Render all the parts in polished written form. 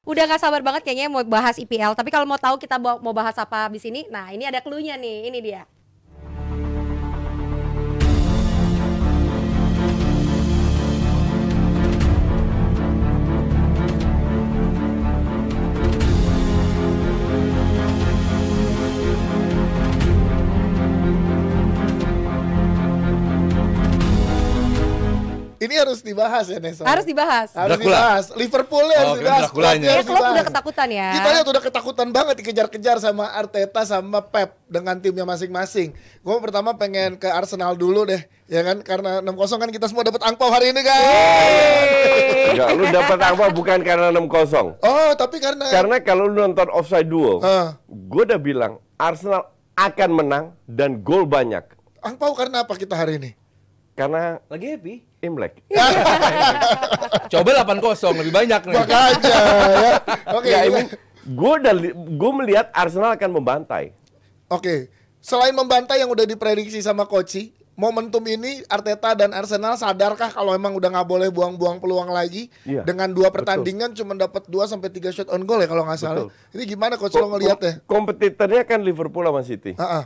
Udah gak sabar banget kayaknya mau bahas IPL. Tapi kalau mau tahu kita mau bahas apa di sini, nah ini ada clue-nya nih. Ini dia. Ini harus dibahas ya Nesa. Harus dibahas. Harus Dracula. dibahas. Liverpool harus dibahas. Draculanya. Klopp harus Klopp udah dibahas. ketakutan ya. Kita lihat udah ketakutan banget dikejar-kejar sama Arteta sama Pep dengan timnya masing-masing. Gue pertama pengen ke Arsenal dulu deh, ya kan? Karena 6-0 kan kita semua dapat angpau hari ini kan. Enggak, lu dapat apa bukan karena 6-0. Oh, tapi karena Kalau lu nonton Offside Duel, Ah. gue udah bilang Arsenal akan menang dan gol banyak. angpau karena apa kita hari ini? Karena Lagi happy. Imlek. Coba 8-0 lebih banyak nih. Makanya ya. Oke. Ya, gue melihat Arsenal akan membantai. Oke. Selain membantai yang udah diprediksi sama Koci, momentum ini Arteta dan Arsenal sadarkah kalau emang udah nggak boleh buang-buang peluang lagi? Iya, Dengan 2 pertandingan cuma dapat 2 sampai 3 shot on goal ya kalau nggak salah. Betul. Ini gimana Coach lo ngeliatnya? Kompetitornya kan Liverpool sama City. Heeh.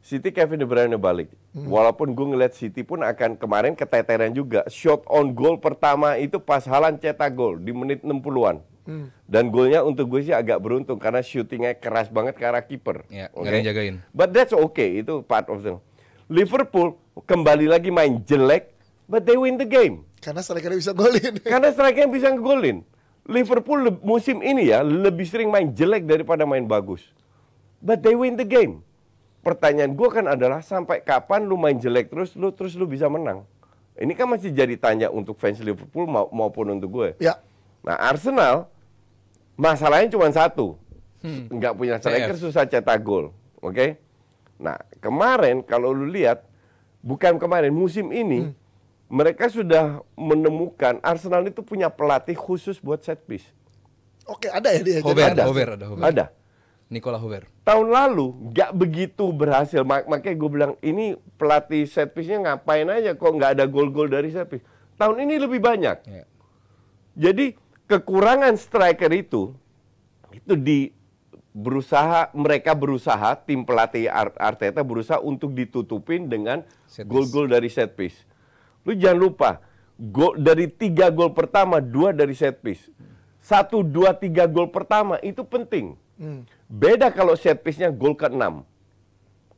City Kevin De Bruyne balik. Walaupun gue ngeliat City pun akan kemarin keteteran juga. Shot on goal pertama itu pas Haaland cetak gol di menit 60-an. Dan golnya untuk gue sih agak beruntung karena shootingnya keras banget ke arah kiper. Ya, nggak ada yang jagain. But that's okay, itu part of the. Liverpool kembali lagi main jelek, but they win the game. Karena strikernya bisa golin. Karena strikernya bisa ngegolin. Liverpool musim ini ya lebih sering main jelek daripada main bagus. But they win the game. Pertanyaan gue kan adalah sampai kapan lu main jelek terus lu bisa menang? Ini kan masih jadi tanya untuk fans Liverpool maupun untuk gue. Ya. Nah Arsenal masalahnya cuma satu, nggak punya striker, CF. susah cetak gol, oke? Nah kemarin kalau lu lihat, bukan kemarin musim ini, mereka sudah menemukan Arsenal itu punya pelatih khusus buat set piece. Oke, ada ya dia. Hover, Jadi ada. Ada. Nicola Hover. Tahun lalu nggak begitu berhasil, makanya gue bilang ini pelatih set piece-nya ngapain aja kok nggak ada gol-gol dari set piece. Tahun ini lebih banyak. Ya. Jadi kekurangan striker itu mereka berusaha tim pelatih Arteta berusaha untuk ditutupin dengan Set piece. gol-gol dari set piece. Lu jangan lupa, dari 3 gol pertama 2 dari set piece. 1, 2, 3 gol pertama itu penting. Beda kalau set piece-nya gol ke-6.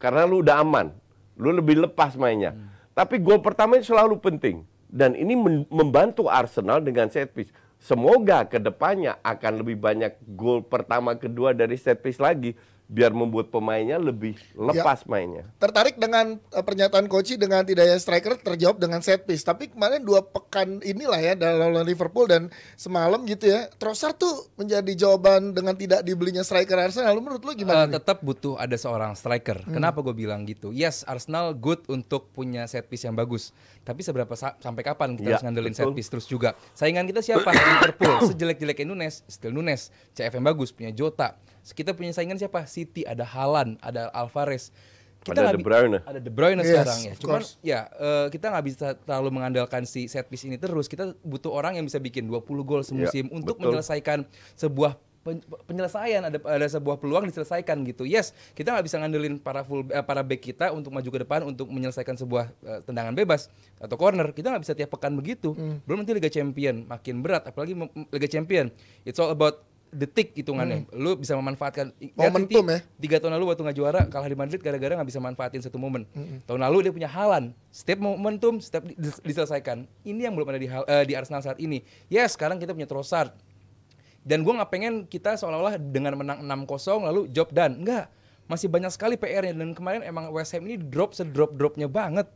Karena lu udah aman, lu lebih lepas mainnya. Tapi gol pertama itu selalu penting. Dan ini membantu Arsenal dengan set piece. Semoga kedepannya akan lebih banyak gol pertama kedua dari set piece lagi, biar membuat pemainnya lebih lepas mainnya. tertarik dengan pernyataan Koci dengan tidaknya striker terjawab dengan set piece. Tapi kemarin 2 pekan inilah ya dalam Liverpool dan semalam gitu ya, Trossard tuh menjadi jawaban dengan tidak dibelinya striker Arsenal. Menurut lu gimana? nih? Tetap butuh ada seorang striker. Kenapa gue bilang gitu? Yes, Arsenal good untuk punya set piece yang bagus. Tapi sampai kapan kita Ya, harus ngandelin betul. set piece terus juga? Saingan kita siapa? Liverpool. Sejelek-jeleknya Nunes, still Nunes. CF yang bagus, punya Jota. Kita punya saingan siapa? City, ada Haaland, ada Alvarez. Ada De Bruyne. Ada De Bruyne Yes, sekarang ya. of Cuman course. ya kita nggak bisa terlalu mengandalkan si set piece ini terus. Kita butuh orang yang bisa bikin 20 gol semusim untuk betul. menyelesaikan sebuah penyelesaian, ada sebuah peluang diselesaikan gitu. Yes, kita nggak bisa ngandelin para back kita untuk maju ke depan untuk menyelesaikan sebuah tendangan bebas atau corner. Kita nggak bisa tiap pekan begitu. Belum nanti Liga Champion makin berat, apalagi Liga Champion. It's all about detik hitungannya. Lu bisa memanfaatkan Momentum ya. 3 tahun lalu waktu nggak juara kalah di Madrid gara-gara nggak bisa manfaatin satu momen. Tahun lalu dia punya Haaland, step momentum, step diselesaikan. Ini yang belum ada di Arsenal saat ini. Yes, sekarang kita punya Trossard. Dan gue nggak pengen kita seolah-olah dengan menang 6-0 lalu job done. Enggak, masih banyak sekali PR-nya. Dan kemarin emang West Ham ini sedrop-dropnya banget.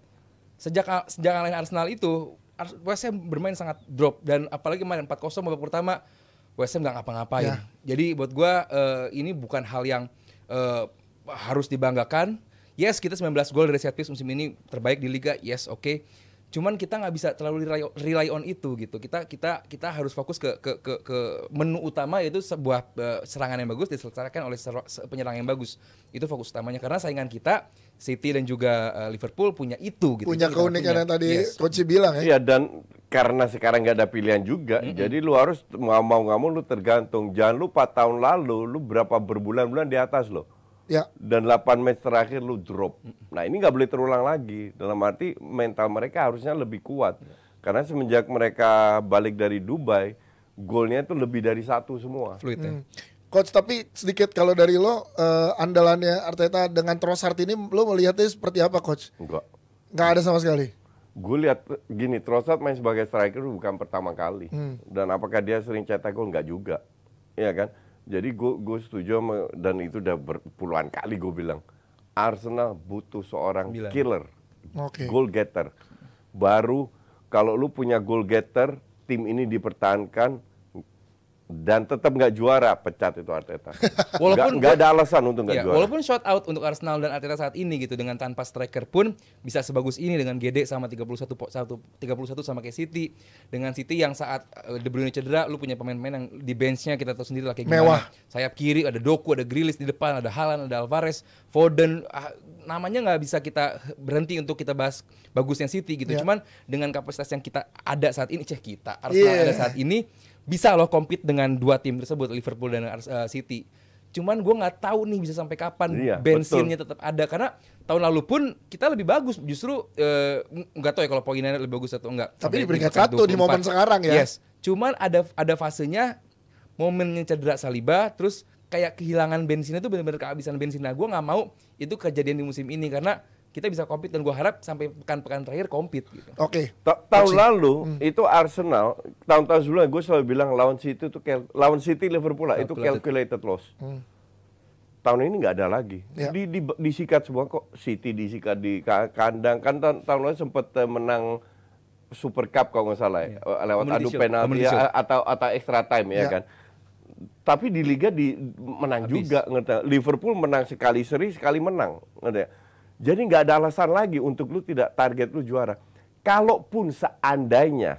Sejak kalahin Arsenal itu, West Ham bermain sangat drop. Dan apalagi kemarin 4-0 babak pertama, West Ham nggak ngapa-ngapain. Ya. Jadi buat gue ini bukan hal yang harus dibanggakan. Yes, kita 19 gol dari set piece musim ini terbaik di Liga. Yes, oke. Cuman kita nggak bisa terlalu rely on itu gitu. Kita harus fokus ke menu utama, yaitu sebuah serangan yang bagus diselesaikan oleh penyerang yang bagus. Itu fokus utamanya, karena saingan kita City dan juga Liverpool punya itu gitu. Punya keunikan yang tadi Coach bilang ya. Iya, dan karena sekarang nggak ada pilihan juga, jadi lu harus mau nggak mau lu tergantung. Jangan lupa tahun lalu lu berapa berbulan-bulan di atas lo. Ya. Dan 8 match terakhir lu drop. Nah, ini nggak boleh terulang lagi. Dalam arti mental mereka harusnya lebih kuat. Karena semenjak mereka balik dari Dubai, golnya itu lebih dari 1 semua. Fluid ya. Coach, tapi sedikit kalau dari lo, andalannya Arteta dengan Trossard ini lo melihatnya seperti apa, Coach? Nggak ada sama sekali. Gue lihat gini, Trossard main sebagai striker bukan pertama kali. Dan apakah dia sering cetak gol? Nggak juga. Iya kan? Jadi gue setuju dan itu udah berpuluhan kali gue bilang, Arsenal butuh seorang killer, goal getter. Baru kalau lu punya goal getter, tim ini dipertahankan dan tetap nggak juara, pecat itu Arteta. Walaupun nggak ada alasan untuk nggak juara. Walaupun shout out untuk Arsenal dan Arteta saat ini gitu, dengan tanpa striker pun bisa sebagus ini, dengan GD sama 31 sama kayak City. Dengan City yang saat De Bruyne cedera, lu punya pemain-pemain yang di benchnya kita tahu sendiri lah kayak gimana. Mewah. Sayap kiri ada Doku, ada Grealish di depan, ada Haaland, ada Alvarez, Foden. Namanya nggak bisa kita berhenti untuk kita bahas bagusnya City gitu. Cuman dengan kapasitas yang kita ada saat ini, Arsenal ada saat ini, bisa loh compete dengan 2 tim tersebut, Liverpool dan City. Cuman gue nggak tahu nih bisa sampai kapan bensinnya tetap ada, karena tahun lalu pun kita lebih bagus, justru nggak tahu ya kalau poinnya lebih bagus atau enggak. Tapi di peringkat 1 di momen sekarang ya. Yes. Cuman ada fasenya momennya cedera Saliba, terus kayak kehilangan bensinnya tuh benar-benar kehabisan bensin. Nah, gue nggak mau itu kejadian di musim ini, karena kita bisa compete dan gue harap sampai pekan-pekan terakhir compete gitu. Oke. Tahun lalu itu Arsenal, tahun-tahun sebelumnya gue selalu bilang lawan City Liverpool lah, itu calculated loss. Tahun ini nggak ada lagi. Disikat semua kok. City disikat di kandang, kan tahun lalu sempat menang Super Cup kalau nggak salah lewat adu penalti atau extra time ya kan. Tapi di Liga menang juga. Liverpool menang sekali seri, sekali menang. Jadi nggak ada alasan lagi untuk lu tidak target lu juara. Kalaupun seandainya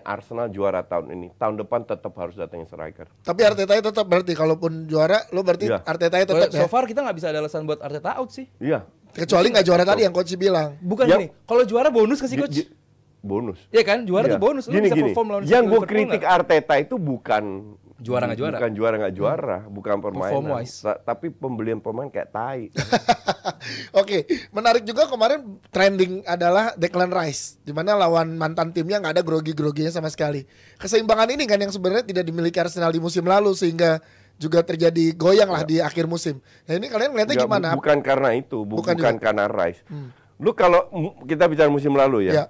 Arsenal juara tahun ini, tahun depan tetap harus datangin striker. Tapi Arteta tetap berarti kalaupun juara, lu berarti Arteta tetap So far kita nggak bisa ada alasan buat Arteta out sih. Iya. Kecuali nggak juara tadi yang Coach bilang. Bukan gini, kalau juara bonus kasih Coach. Bonus. Iya kan, juara tuh bonus. Lu bisa perform lawan yang gue kritik Arteta itu bukan juara nggak juara. Bukan juara nggak juara, bukan permainan. Tapi pembelian pemain kayak tai. Oke, menarik juga kemarin trending adalah Declan Rice, di mana lawan mantan timnya nggak ada grogi-groginya sama sekali. Keseimbangan ini kan yang sebenarnya tidak dimiliki Arsenal di musim lalu, sehingga juga terjadi goyang lah di akhir musim. Nah ini kalian melihatnya gimana? Bukan karena itu, bukan karena Rice. Lu kalau kita bicara musim lalu ya.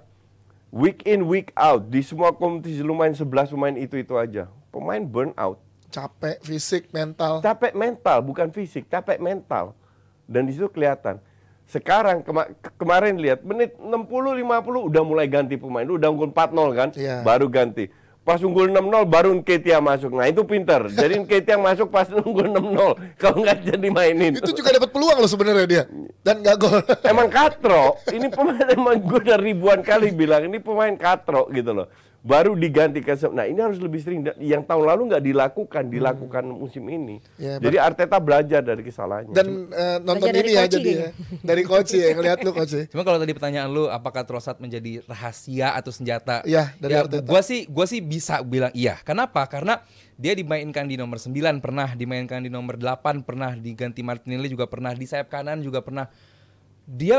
Week in, week out, di semua kompetisi lu main 11 pemain itu aja. Pemain burn out. Capek, fisik, mental. Capek mental, bukan fisik, capek mental. Dan di situ kelihatan. Sekarang kemarin lihat menit 60-50 udah mulai ganti pemain. Udah unggul 4-0 kan, baru ganti. Pas unggul 6-0 baru Nketiah masuk. Nah itu pinter. Jadi Nketiah masuk pas unggul 6-0. Kalau nggak jadi mainin. Itu juga dapat peluang loh sebenarnya dia. Dan nggak gol. Emang katro. Ini pemain emang gue udah ribuan kali bilang ini pemain katro gitu loh. Baru diganti ke. Nah ini harus lebih sering. Yang tahun lalu nggak dilakukan musim ini. Ya, jadi Arteta belajar dari kesalahannya. Dan nonton ini ya jadi dari coach ya, ngeliat lu coach. Cuma kalau tadi pertanyaan lu apakah Trossard menjadi rahasia atau senjata? Iya, dari Arteta. Gua sih bisa bilang iya. Kenapa? Karena dia dimainkan di nomor 9 pernah, dimainkan di nomor 8 pernah, diganti Martinelli juga pernah, di sayap kanan juga pernah. Dia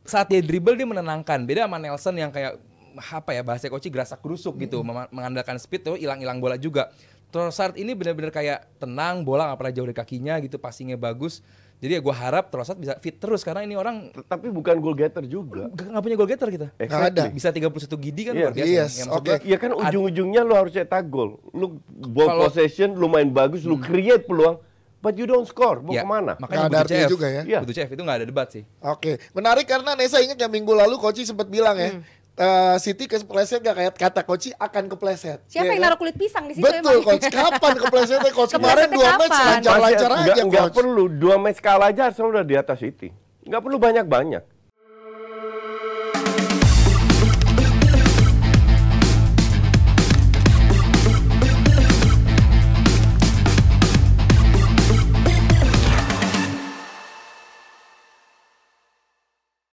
saat dia dribble dia menenangkan. Beda sama Nelson yang kayak apa ya bahasa coach gerasak gerusuk gitu, mengandalkan speed tuh hilang-hilang bola juga. Trossard ini benar-benar kayak tenang, bola nggak pernah jauh dari kakinya gitu, passingnya bagus. Jadi ya gue harap Trossard bisa fit terus karena ini orang tapi bukan goal getter juga. Nggak punya goal getter kita. Nggak ada. Bisa 31 gidi kan luar biasa. Iya kan ujung-ujungnya lu harus cetak gol. Lu ball possession, lu main bagus, lu create peluang. But you don't score, mau kemana? Makanya butuh CF juga ya. Butuh CF itu nggak ada debat sih. Oke, menarik karena Nesa ingat yang minggu lalu Coach sempat bilang ya. City kepleset gak kayak kata Coach akan kepleset. Siapa yang naruh kulit pisang di situ? Betul Coach, kapan keplesetnya Coach? Kemarin 2 match lancar-lancar aja Coach. Enggak perlu 2 match kalah aja Arsenal udah di atas City. Enggak perlu banyak-banyak.